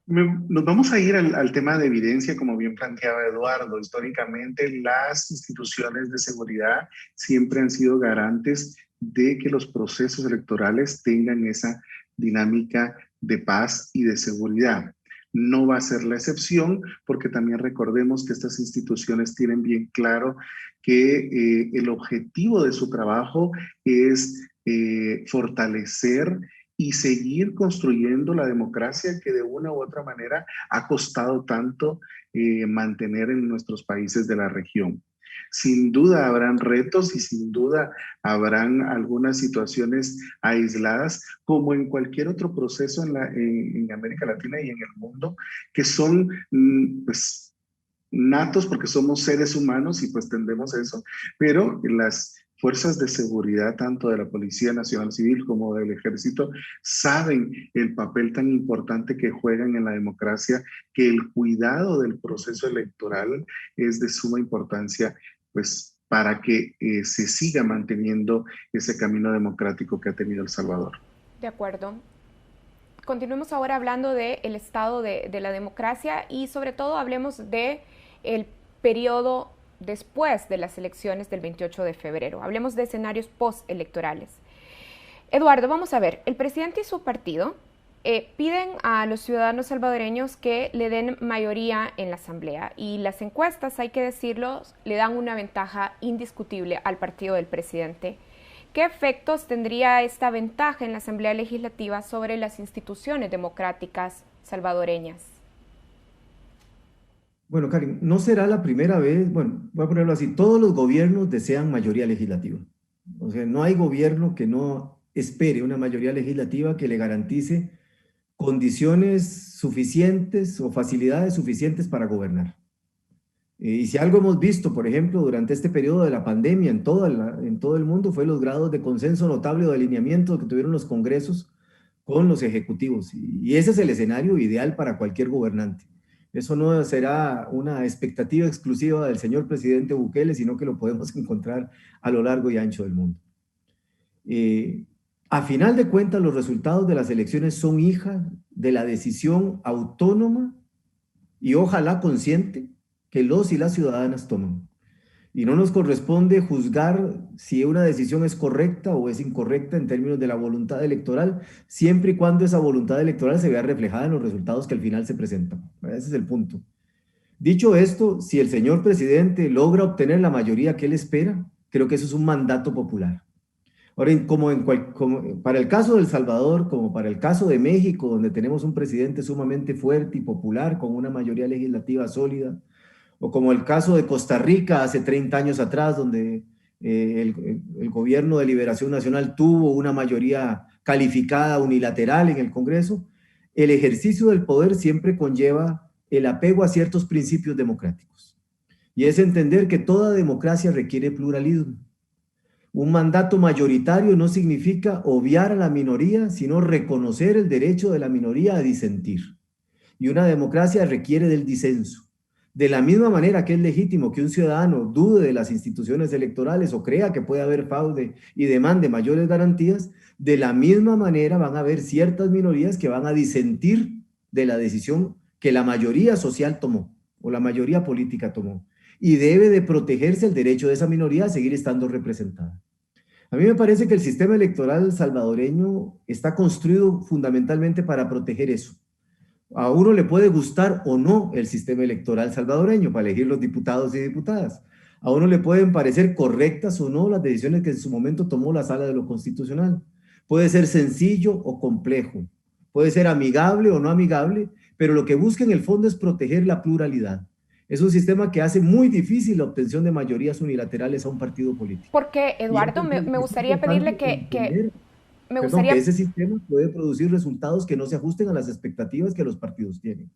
G: Nos vamos a ir al tema de evidencia, como bien planteaba Eduardo. Históricamente, las instituciones de seguridad siempre han sido garantes de que los procesos electorales tengan esa dinámica de paz y de seguridad. No va a ser la excepción, porque también recordemos que estas instituciones tienen bien claro que el objetivo de su trabajo es fortalecer y seguir construyendo la democracia que de una u otra manera ha costado tanto mantener en nuestros países de la región. Sin duda habrán retos y sin duda habrán algunas situaciones aisladas, como en cualquier otro proceso en América Latina y en el mundo, que son pues natos porque somos seres humanos y pues tendemos a eso, pero las fuerzas de seguridad, tanto de la Policía Nacional Civil como del Ejército, saben el papel tan importante que juegan en la democracia, que el cuidado del proceso electoral es de suma importancia, pues, para que se siga manteniendo ese camino democrático que ha tenido El Salvador.
A: De acuerdo. Continuemos ahora hablando del estado de la democracia y sobre todo hablemos de el periodo después de las elecciones del 28 de febrero. Hablemos de escenarios postelectorales. Eduardo, vamos a ver, el presidente y su partido piden a los ciudadanos salvadoreños que le den mayoría en la Asamblea y las encuestas, hay que decirlo, le dan una ventaja indiscutible al partido del presidente. ¿Qué efectos tendría esta ventaja en la Asamblea Legislativa sobre las instituciones democráticas salvadoreñas?
H: Bueno, Karin, no será la primera vez, bueno, voy a ponerlo así, todos los gobiernos desean mayoría legislativa. O sea, no hay gobierno que no espere una mayoría legislativa que le garantice condiciones suficientes o facilidades suficientes para gobernar. Y si algo hemos visto, por ejemplo, durante este periodo de la pandemia en todo el mundo, fue los grados de consenso notable o de alineamiento que tuvieron los congresos con los ejecutivos. Y ese es el escenario ideal para cualquier gobernante. Eso no será una expectativa exclusiva del señor presidente Bukele, sino que lo podemos encontrar a lo largo y ancho del mundo. A final de cuentas, los resultados de las elecciones son hija de la decisión autónoma y ojalá consciente que los y las ciudadanas toman. Y no nos corresponde juzgar si una decisión es correcta o es incorrecta en términos de la voluntad electoral, siempre y cuando esa voluntad electoral se vea reflejada en los resultados que al final se presentan. Ese es el punto. Dicho esto, si el señor presidente logra obtener la mayoría que él espera, creo que eso es un mandato popular. Ahora, como para el caso de El Salvador, como para el caso de México, donde tenemos un presidente sumamente fuerte y popular, con una mayoría legislativa sólida, o como el caso de Costa Rica hace 30 años atrás, donde el gobierno de liberación nacional tuvo una mayoría calificada unilateral en el Congreso, el ejercicio del poder siempre conlleva el apego a ciertos principios democráticos. Y es entender que toda democracia requiere pluralismo. Un mandato mayoritario no significa obviar a la minoría, sino reconocer el derecho de la minoría a disentir. Y una democracia requiere del disenso. De la misma manera que es legítimo que un ciudadano dude de las instituciones electorales o crea que puede haber fraude y demande mayores garantías, de la misma manera van a haber ciertas minorías que van a disentir de la decisión que la mayoría social tomó o la mayoría política tomó. Y debe de protegerse el derecho de esa minoría a seguir estando representada. A mí me parece que el sistema electoral salvadoreño está construido fundamentalmente para proteger eso. A uno le puede gustar o no el sistema electoral salvadoreño para elegir los diputados y diputadas. A uno le pueden parecer correctas o no las decisiones que en su momento tomó la Sala de lo Constitucional. Puede ser sencillo o complejo. Puede ser amigable o no amigable, pero lo que busca en el fondo es proteger la pluralidad. Es un sistema que hace muy difícil la obtención de mayorías unilaterales a un partido político.
A: Porque, Eduardo, me gustaría pedirle que
H: ese sistema puede producir resultados que no se ajusten a las expectativas que los partidos tienen.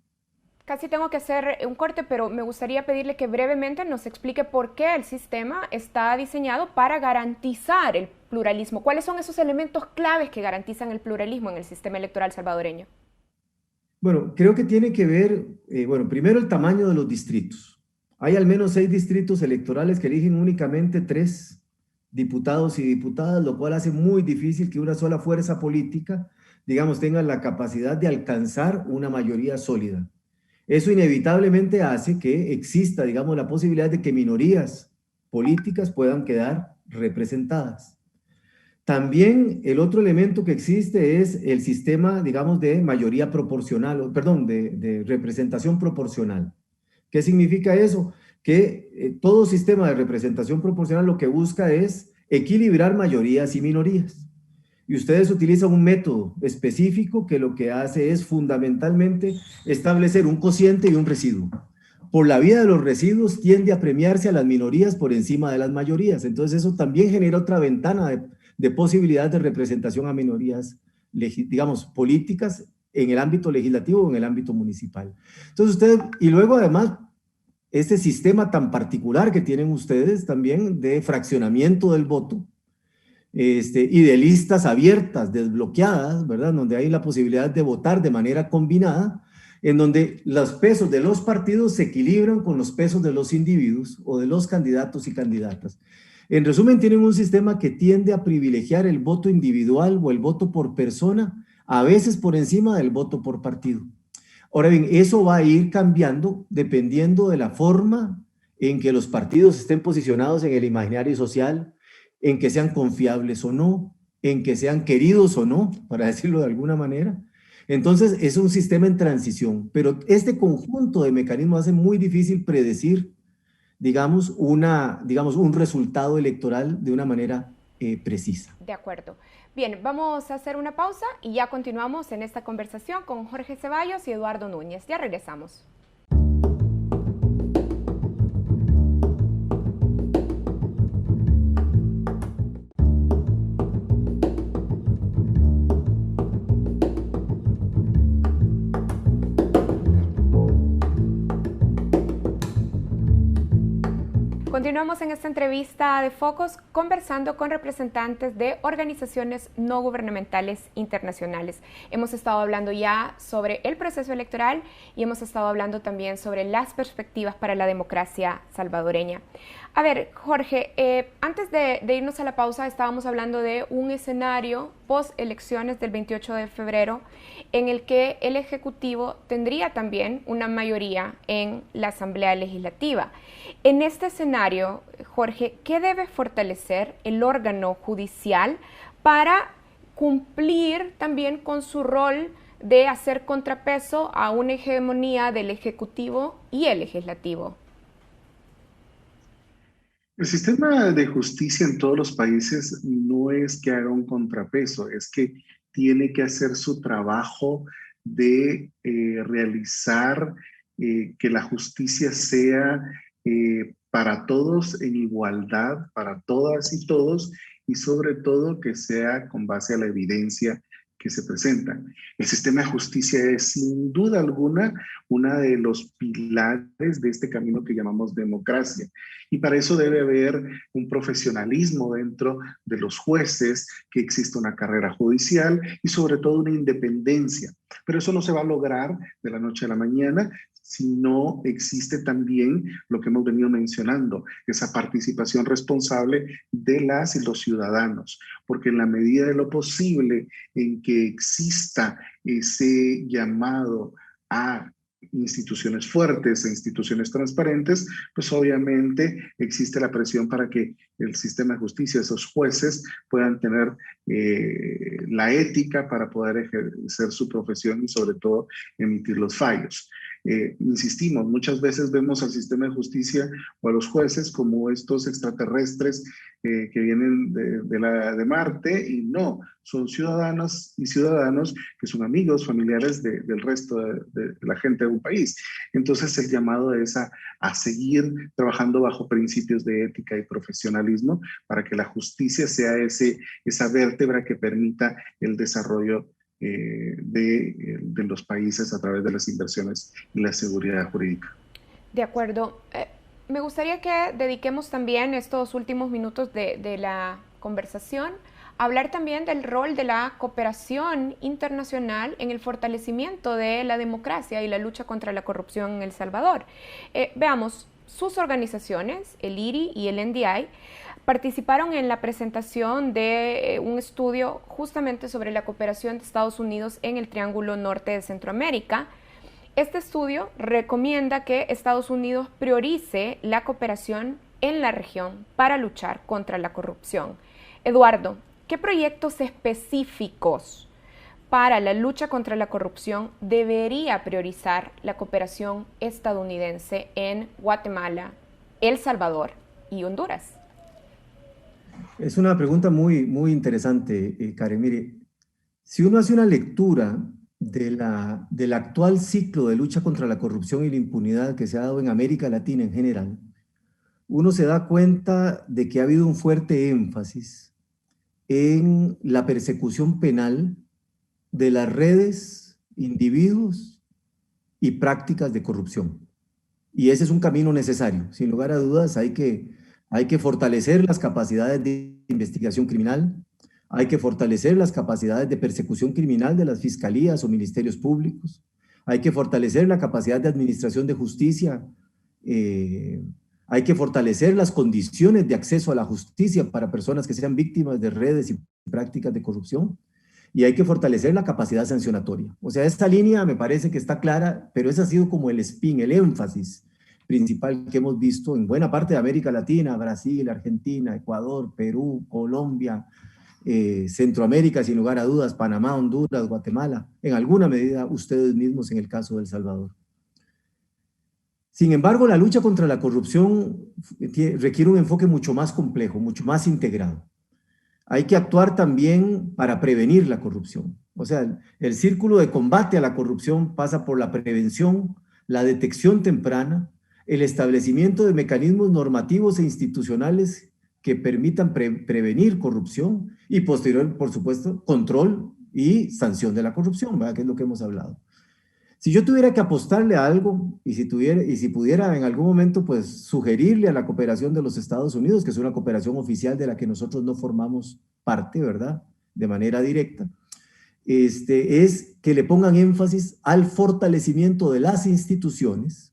A: Casi tengo que hacer un corte, pero me gustaría pedirle que brevemente nos explique por qué el sistema está diseñado para garantizar el pluralismo. ¿Cuáles son esos elementos claves que garantizan el pluralismo en el sistema electoral salvadoreño?
H: Bueno, creo que tiene que ver, primero el tamaño de los distritos. Hay al menos 6 distritos electorales que eligen únicamente 3 diputados y diputadas, lo cual hace muy difícil que una sola fuerza política, digamos, tenga la capacidad de alcanzar una mayoría sólida. Eso inevitablemente hace que exista, digamos, la posibilidad de que minorías políticas puedan quedar representadas. También el otro elemento que existe es el sistema, digamos, de mayoría proporcional, perdón, de representación proporcional. ¿Qué significa eso? Que todo sistema de representación proporcional lo que busca es equilibrar mayorías y minorías. Y ustedes utilizan un método específico que lo que hace es fundamentalmente establecer un cociente y un residuo. Por la vía de los residuos tiende a premiarse a las minorías por encima de las mayorías. Entonces eso también genera otra ventana de posibilidad de representación a minorías, digamos, políticas en el ámbito legislativo o en el ámbito municipal. Entonces ustedes, y luego además, este sistema tan particular que tienen ustedes también de fraccionamiento del voto, y de listas abiertas, desbloqueadas, ¿verdad? Donde hay la posibilidad de votar de manera combinada, en donde los pesos de los partidos se equilibran con los pesos de los individuos o de los candidatos y candidatas. En resumen, tienen un sistema que tiende a privilegiar el voto individual o el voto por persona, a veces por encima del voto por partido. Ahora bien, eso va a ir cambiando dependiendo de la forma en que los partidos estén posicionados en el imaginario social, en que sean confiables o no, en que sean queridos o no, para decirlo de alguna manera. Entonces, es un sistema en transición, pero este conjunto de mecanismos hace muy difícil predecir, digamos, un resultado electoral de una manera precisa.
A: De acuerdo. Bien, vamos a hacer una pausa y ya continuamos en esta conversación con Jorge Ceballos y Eduardo Núñez. Ya regresamos. Continuamos en esta entrevista de Focos conversando con representantes de organizaciones no gubernamentales internacionales. Hemos estado hablando ya sobre el proceso electoral y hemos estado hablando también sobre las perspectivas para la democracia salvadoreña. A ver, Jorge, antes de irnos a la pausa estábamos hablando de un escenario post-elecciones del 28 de febrero en el que el Ejecutivo tendría también una mayoría en la Asamblea Legislativa. En este escenario, Jorge, ¿qué debe fortalecer el órgano judicial para cumplir también con su rol de hacer contrapeso a una hegemonía del Ejecutivo y el Legislativo?
G: El sistema de justicia en todos los países no es que haga un contrapeso, es que tiene que hacer su trabajo de realizar que la justicia sea para todos en igualdad, para todas y todos, y sobre todo que sea con base a la evidencia que se presenta. El sistema de justicia es sin duda alguna uno de los pilares de este camino que llamamos democracia. Y para eso debe haber un profesionalismo dentro de los jueces, que exista una carrera judicial y sobre todo una independencia. Pero eso no se va a lograr de la noche a la mañana, si no existe también lo que hemos venido mencionando, esa participación responsable de las y los ciudadanos, porque en la medida de lo posible en que exista ese llamado a instituciones fuertes e instituciones transparentes, pues obviamente existe la presión para que el sistema de justicia, esos jueces, puedan tener la ética para poder ejercer su profesión y sobre todo emitir los fallos. Insistimos, muchas veces vemos al sistema de justicia o a los jueces como estos extraterrestres que vienen de Marte, y no, son ciudadanas y ciudadanos que son amigos, familiares del resto de la gente de un país. Entonces el llamado es a seguir trabajando bajo principios de ética y profesionalismo para que la justicia sea esa vértebra que permita el desarrollo de los países a través de las inversiones y la seguridad jurídica.
A: De acuerdo. Me gustaría que dediquemos también estos últimos minutos de la conversación a hablar también del rol de la cooperación internacional en el fortalecimiento de la democracia y la lucha contra la corrupción en El Salvador. Veamos, sus organizaciones, el IRI y el NDI, participaron en la presentación de un estudio justamente sobre la cooperación de Estados Unidos en el Triángulo Norte de Centroamérica. Este estudio recomienda que Estados Unidos priorice la cooperación en la región para luchar contra la corrupción. Eduardo, ¿qué proyectos específicos para la lucha contra la corrupción debería priorizar la cooperación estadounidense en Guatemala, El Salvador y Honduras?
H: Es una pregunta muy, muy interesante, Karen. Mire, si uno hace una lectura del actual ciclo de lucha contra la corrupción y la impunidad que se ha dado en América Latina en general, uno se da cuenta de que ha habido un fuerte énfasis en la persecución penal de las redes, individuos y prácticas de corrupción. Y ese es un camino necesario. Sin lugar a dudas, hay que fortalecer las capacidades de investigación criminal, hay que fortalecer las capacidades de persecución criminal de las fiscalías o ministerios públicos, hay que fortalecer la capacidad de administración de justicia, hay que fortalecer las condiciones de acceso a la justicia para personas que sean víctimas de redes y prácticas de corrupción, y hay que fortalecer la capacidad sancionatoria. O sea, esta línea me parece que está clara, pero ese ha sido como el spin, el énfasis principal que hemos visto en buena parte de América Latina, Brasil, Argentina, Ecuador, Perú, Colombia, Centroamérica, sin lugar a dudas, Panamá, Honduras, Guatemala, en alguna medida ustedes mismos en el caso de El Salvador. Sin embargo, la lucha contra la corrupción requiere un enfoque mucho más complejo, mucho más integrado. Hay que actuar también para prevenir la corrupción. O sea, el círculo de combate a la corrupción pasa por la prevención, la detección temprana, el establecimiento de mecanismos normativos e institucionales que permitan prevenir corrupción y posterior, por supuesto, control y sanción de la corrupción, ¿verdad? Que es lo que hemos hablado. Si yo tuviera que apostarle a algo y si pudiera en algún momento pues sugerirle a la cooperación de los Estados Unidos, que es una cooperación oficial de la que nosotros no formamos parte, ¿verdad? De manera directa, es que le pongan énfasis al fortalecimiento de las instituciones,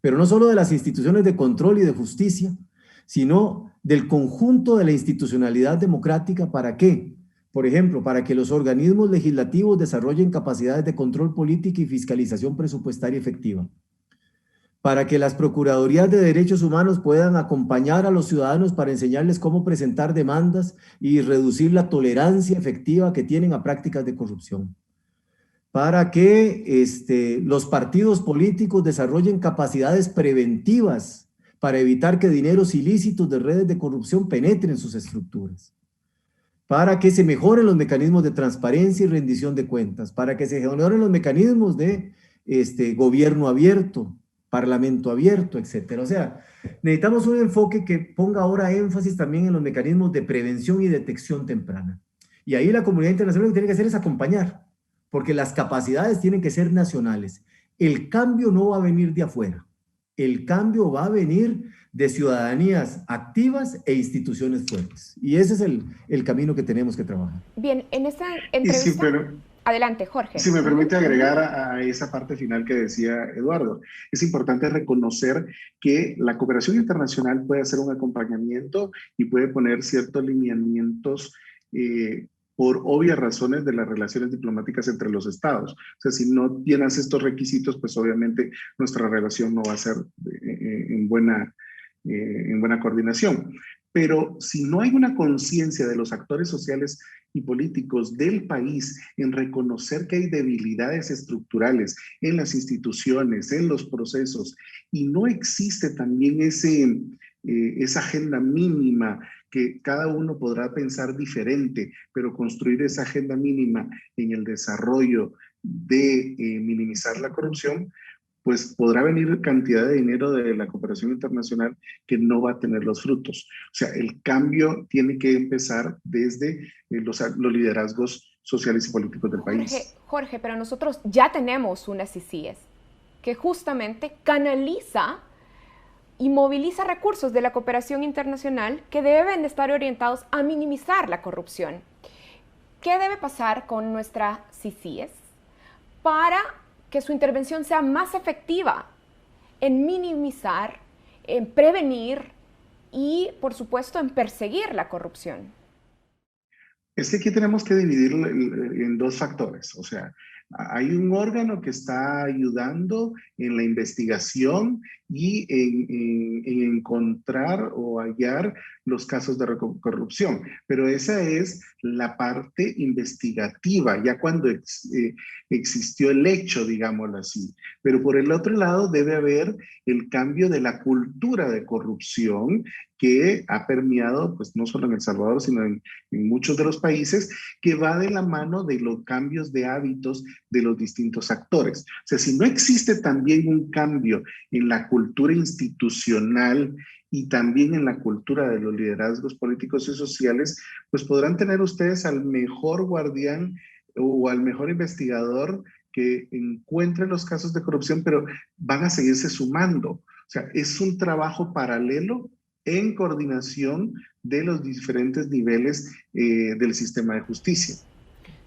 H: pero no solo de las instituciones de control y de justicia, sino del conjunto de la institucionalidad democrática. ¿Para qué? Por ejemplo, para que los organismos legislativos desarrollen capacidades de control político y fiscalización presupuestaria efectiva. Para que las Procuradurías de Derechos Humanos puedan acompañar a los ciudadanos para enseñarles cómo presentar demandas y reducir la tolerancia efectiva que tienen a prácticas de corrupción. Para que los partidos políticos desarrollen capacidades preventivas para evitar que dineros ilícitos de redes de corrupción penetren sus estructuras. Para que se mejoren los mecanismos de transparencia y rendición de cuentas, para que se mejoren los mecanismos de gobierno abierto, parlamento abierto, etcétera. O sea, necesitamos un enfoque que ponga ahora énfasis también en los mecanismos de prevención y detección temprana. Y ahí la comunidad internacional lo que tiene que hacer es acompañar, porque las capacidades tienen que ser nacionales. El cambio no va a venir de afuera, el cambio va a venir de ciudadanías activas e instituciones fuertes. Y ese es el camino que tenemos que trabajar.
A: Bien, en esta entrevista... Adelante, Jorge.
G: Si me permite agregar a esa parte final que decía Eduardo, es importante reconocer que la cooperación internacional puede hacer un acompañamiento y puede poner ciertos lineamientos por obvias razones de las relaciones diplomáticas entre los estados. O sea, si no llenas estos requisitos, pues obviamente nuestra relación no va a ser en buena coordinación. Pero si no hay una conciencia de los actores sociales y políticos del país en reconocer que hay debilidades estructurales en las instituciones, en los procesos, y no existe también esa agenda mínima que cada uno podrá pensar diferente, pero construir esa agenda mínima en el desarrollo de minimizar la corrupción, pues podrá venir cantidad de dinero de la cooperación internacional que no va a tener los frutos. O sea, el cambio tiene que empezar desde los liderazgos sociales y políticos del país.
A: Jorge, pero nosotros ya tenemos una CICIES que justamente canaliza y moviliza recursos de la cooperación internacional que deben estar orientados a minimizar la corrupción. ¿Qué debe pasar con nuestra CICIES para que su intervención sea más efectiva en minimizar, en prevenir y, por supuesto, en perseguir la corrupción?
G: Es que aquí tenemos que dividirlo en dos factores. O sea, hay un órgano que está ayudando en la investigación y en encontrar o hallar los casos de corrupción. Pero esa es la parte investigativa, ya cuando existió el hecho, digámoslo así. Pero por el otro lado debe haber el cambio de la cultura de corrupción que ha permeado, pues no solo en El Salvador, sino en muchos de los países, que va de la mano de los cambios de hábitos de los distintos actores. O sea, si no existe también un cambio en la cultura institucional y también en la cultura de los liderazgos políticos y sociales, pues podrán tener ustedes al mejor guardián o al mejor investigador que encuentre los casos de corrupción, pero van a seguirse sumando. O sea, es un trabajo paralelo en coordinación de los diferentes niveles del sistema de justicia.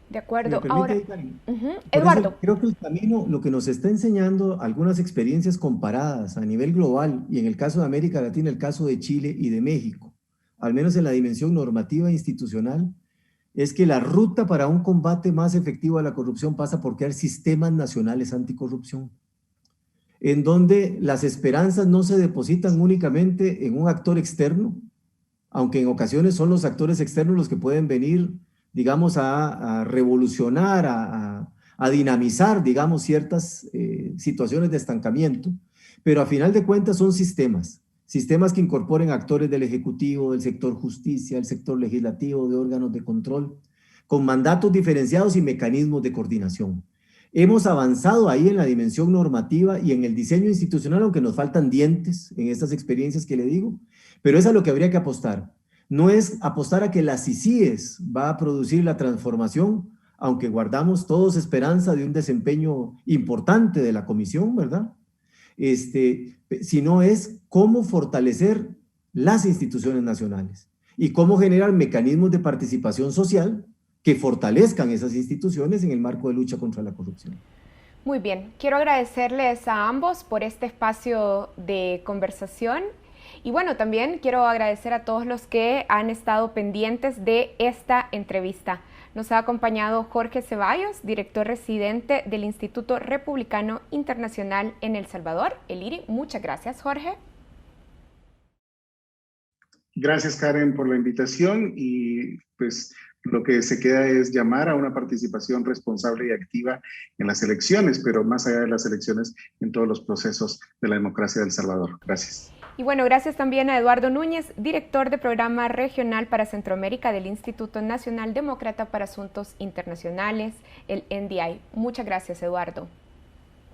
A: De acuerdo. Ahora, Eduardo.
H: Creo que el camino, lo que nos está enseñando algunas experiencias comparadas a nivel global, y en el caso de América Latina, el caso de Chile y de México, al menos en la dimensión normativa e institucional, es que la ruta para un combate más efectivo a la corrupción pasa por crear sistemas nacionales anticorrupción, en donde las esperanzas no se depositan únicamente en un actor externo, aunque en ocasiones son los actores externos los que pueden venir, digamos, a revolucionar, a dinamizar, digamos, ciertas situaciones de estancamiento, pero a final de cuentas son sistemas que incorporen actores del Ejecutivo, del sector justicia, del sector legislativo, de órganos de control, con mandatos diferenciados y mecanismos de coordinación. Hemos avanzado ahí en la dimensión normativa y en el diseño institucional, aunque nos faltan dientes en estas experiencias que le digo, pero es a lo que habría que apostar. No es apostar a que la CICIES va a producir la transformación, aunque guardamos todos esperanza de un desempeño importante de la comisión, ¿verdad? Sino es cómo fortalecer las instituciones nacionales y cómo generar mecanismos de participación social que fortalezcan esas instituciones en el marco de lucha contra la corrupción.
A: Muy bien, quiero agradecerles a ambos por este espacio de conversación. Y bueno, también quiero agradecer a todos los que han estado pendientes de esta entrevista. Nos ha acompañado Jorge Ceballos, director residente del Instituto Republicano Internacional en El Salvador, el IRI. Muchas gracias, Jorge.
G: Gracias, Karen, por la invitación y pues lo que se queda es llamar a una participación responsable y activa en las elecciones, pero más allá de las elecciones, en todos los procesos de la democracia de El Salvador. Gracias.
A: Y bueno, gracias también a Eduardo Núñez, director de Programa Regional para Centroamérica del Instituto Nacional Demócrata para Asuntos Internacionales, el NDI. Muchas gracias, Eduardo.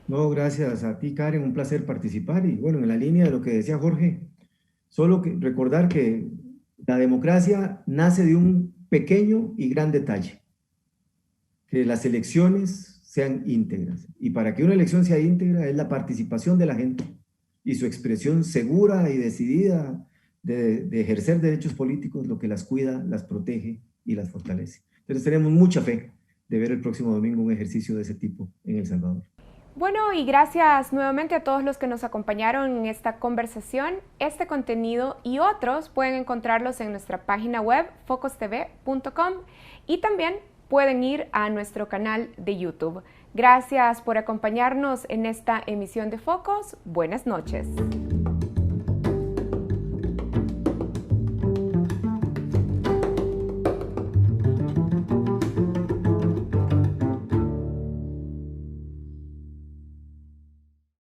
H: No, gracias a ti, Karen, un placer participar. Y bueno, en la línea de lo que decía Jorge, solo recordar que la democracia nace de un pequeño y gran detalle, que las elecciones sean íntegras. Y para que una elección sea íntegra es la participación de la gente y su expresión segura y decidida de ejercer derechos políticos, lo que las cuida, las protege y las fortalece. Entonces tenemos mucha fe de ver el próximo domingo un ejercicio de ese tipo en El Salvador.
A: Bueno, y gracias nuevamente a todos los que nos acompañaron en esta conversación. Este contenido y otros pueden encontrarlos en nuestra página web focostv.com y también pueden ir a nuestro canal de YouTube. Gracias por acompañarnos en esta emisión de Focos. Buenas noches.